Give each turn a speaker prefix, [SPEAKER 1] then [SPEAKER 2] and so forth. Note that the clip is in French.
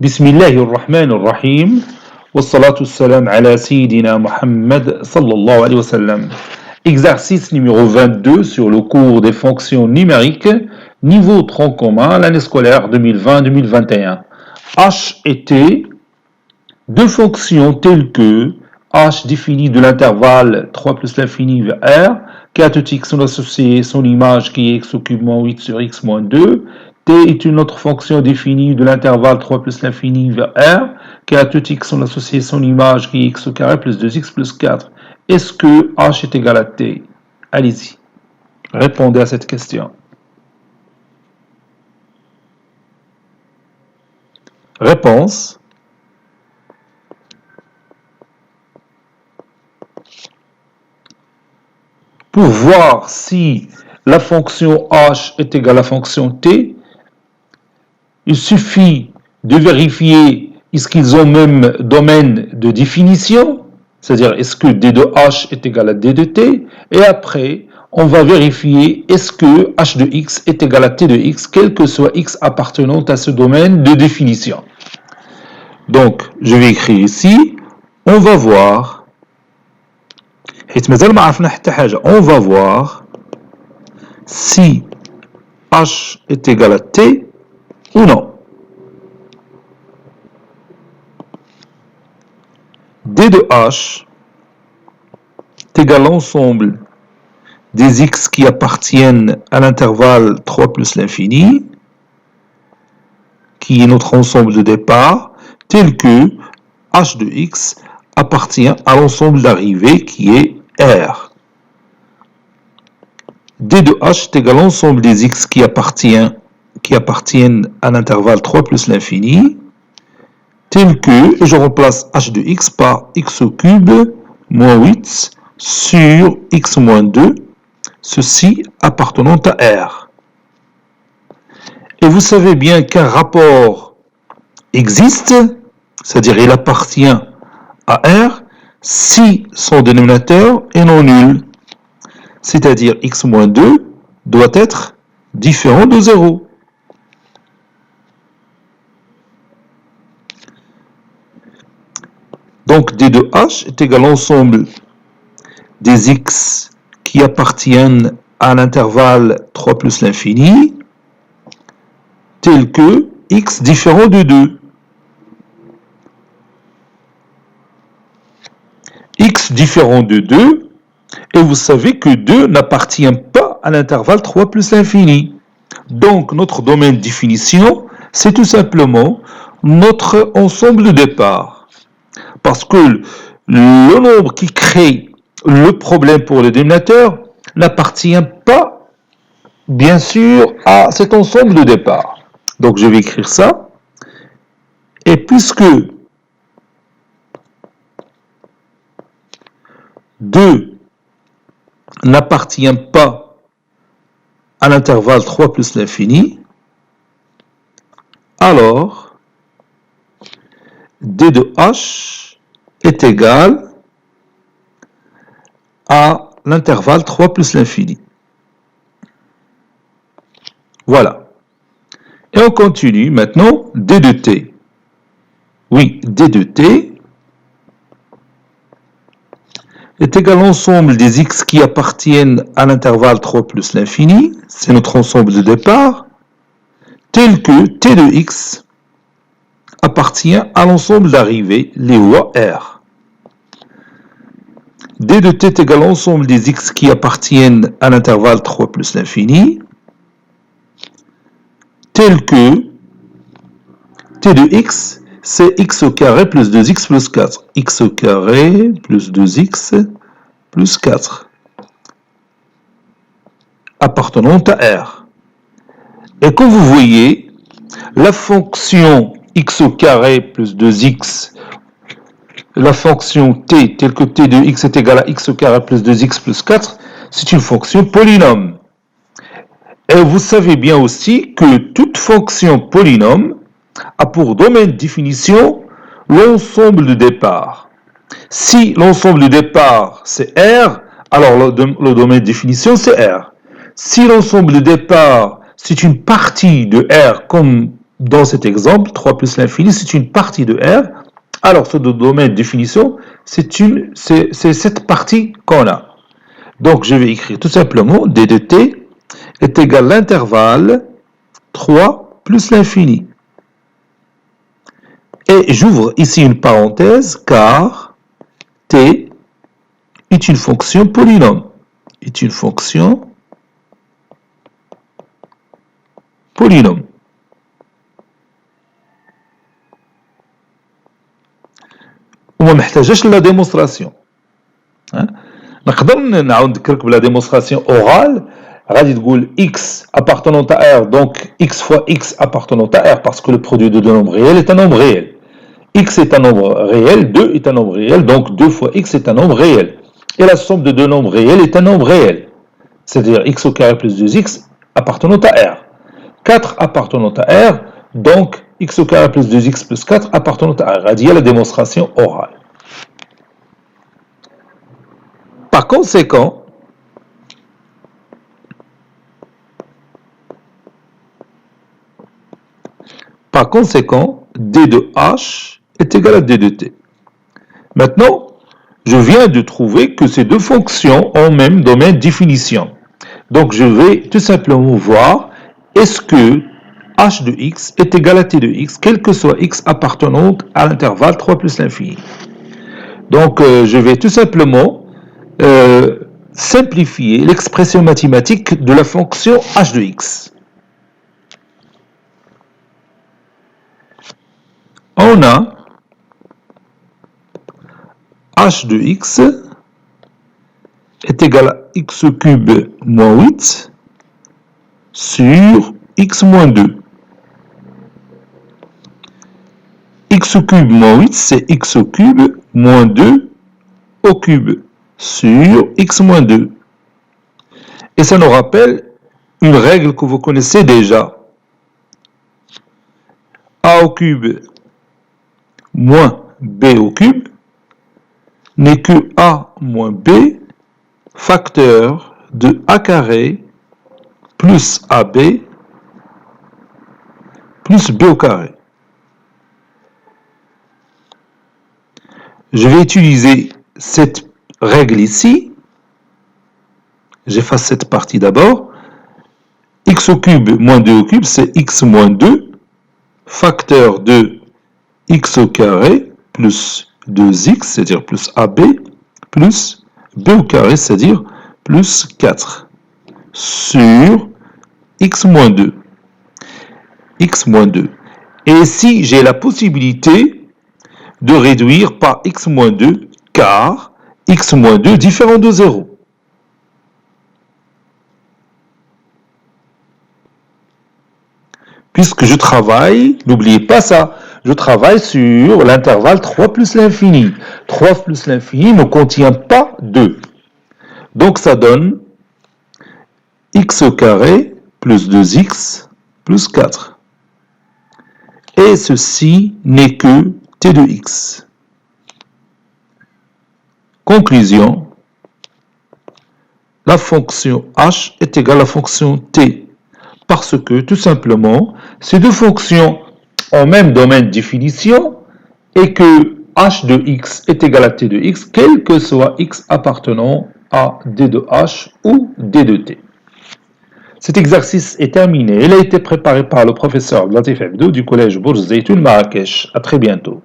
[SPEAKER 1] بسم الله الرحمن الرحيم والصلاة والسلام على سيدنا Muhammad sallallahu alayhi wa sallam. Exercice numéro 22 sur le cours des fonctions numériques, niveau tronc commun, l'année scolaire 2020-2021. H et T, deux fonctions telles que H définie de l'intervalle 3 plus l'infini vers R, K de x sont associés son image qui est x au cube moins 8 sur x moins 2, T est une autre fonction définie de l'intervalle 3 plus l'infini vers R, K de x sont associés son image qui est x au carré plus 2x plus 4. Est-ce que H est égal à T? Allez-y, répondez à cette question. Réponse. Pour voir si la fonction h est égale à la fonction t, il suffit de vérifier est-ce qu'ils ont même domaine de définition, c'est-à-dire est-ce que d de h est égal à d de t, et après on va vérifier est-ce que h de x est égal à t de x, quel que soit x appartenant à ce domaine de définition. Donc je vais écrire ici, on va voir si h est égal à t ou non. d de h est égal à l'ensemble des x qui appartiennent à l'intervalle 3 plus l'infini, qui est notre ensemble de départ, tel que h de x appartient à l'ensemble d'arrivée qui est R. D de h est égal à l'ensemble des x qui appartiennent à l'intervalle 3 plus l'infini, tel que, et je remplace h de x par x au cube moins 8 sur x moins 2, ceci appartenant à R. Et vous savez bien qu'un rapport existe, c'est-à-dire il appartient à R, si son dénominateur est non nul, c'est-à-dire x moins 2 doit être différent de 0. Donc d de h est égal à l'ensemble des x qui appartiennent à l'intervalle 3 plus l'infini, tel que x différent de 2. X différent de 2, et vous savez que 2 n'appartient pas à l'intervalle 3 plus l'infini. Donc notre domaine de définition, c'est tout simplement notre ensemble de départ. Parce que le nombre qui crée le problème pour le dénominateur n'appartient pas, bien sûr, à cet ensemble de départ. Donc je vais écrire ça. Et puisque 2 n'appartient pas à l'intervalle 3 plus l'infini, alors d de h est égal à l'intervalle 3 plus l'infini. Voilà. Et on continue maintenant, d de t. Oui, d de t est égal à l'ensemble des x qui appartiennent à l'intervalle 3 plus l'infini, c'est notre ensemble de départ, tel que t de x appartient à l'ensemble d'arrivée, les voies R. d de t est égal à l'ensemble des x qui appartiennent à l'intervalle 3 plus l'infini, tel que t de x, c'est x au carré plus 2x plus 4. X au carré plus 2x plus 4. Appartenant à R. Et comme vous voyez, la fonction x au carré plus 2x, la fonction t, telle que t de x est égal à x au carré plus 2x plus 4, c'est une fonction polynôme. Et vous savez bien aussi que toute fonction polynôme a pour domaine de définition l'ensemble de départ. Si l'ensemble de départ c'est R, alors le domaine de définition c'est R. Si l'ensemble de départ c'est une partie de R comme dans cet exemple, 3 plus l'infini, c'est une partie de R. Alors, ce domaine de définition, c'est cette partie qu'on a. Donc, je vais écrire tout simplement D de T est égal à l'intervalle 3 plus l'infini. Et j'ouvre ici une parenthèse, car T est une fonction polynôme. Est une fonction polynôme. وما محتاجاش لا ديمونستراسيون. نقدر نعاود نذكرك بلا ديمونستراسيون اورال. غادي تقول x appartenant à R, donc x fois x appartenant à R, parce que le produit de deux nombres réels est un nombre réel. X est un nombre réel, 2 est un nombre réel, donc 2 fois x est un nombre réel. Et la somme de deux nombres réels est un nombre réel. C'est-à-dire x au carré plus 2x appartenant à R. 4 appartenant à R, donc x au carré plus 2x plus 4 appartenant à R. Il y a la démonstration orale. Par conséquent, d de h est égal à d de t. Maintenant, je viens de trouver que ces deux fonctions ont même domaine définition. Donc, je vais tout simplement voir est-ce que h de x est égal à t de x, quel que soit x appartenant à l'intervalle 3 plus l'infini. Donc, je vais tout simplement simplifier l'expression mathématique de la fonction h de x. On a h de x est égal à x cube moins 8 sur x moins 2. X cube moins 8, c'est x cube moins 2 au cube sur x moins 2. Et ça nous rappelle une règle que vous connaissez déjà. A au cube moins b au cube n'est que a moins b facteur de a carré plus ab plus b au carré. Je vais utiliser cette règle ici. J'efface cette partie d'abord. X au cube moins 2 au cube, c'est x moins 2 facteur de x au carré plus 2x, c'est-à-dire plus ab, plus b au carré, c'est-à-dire plus 4, sur x moins 2. X moins 2. Et ici, j'ai la possibilité de réduire par x moins 2, car x moins 2 différent de 0. Puisque je travaille, n'oubliez pas ça, je travaille sur l'intervalle 3 plus l'infini. 3 plus l'infini ne contient pas 2. Donc ça donne x au carré plus 2x plus 4. Et ceci n'est que t de x. Conclusion, la fonction h est égale à la fonction t. Parce que, tout simplement, ces deux fonctions ont même domaine de définition et que h de x est égal à t de x, quel que soit x appartenant à d de h ou d de t. Cet exercice est terminé. Il a été préparé par le professeur Latif Abdou du collège Bourz Zeytoun Marrakech. À très bientôt.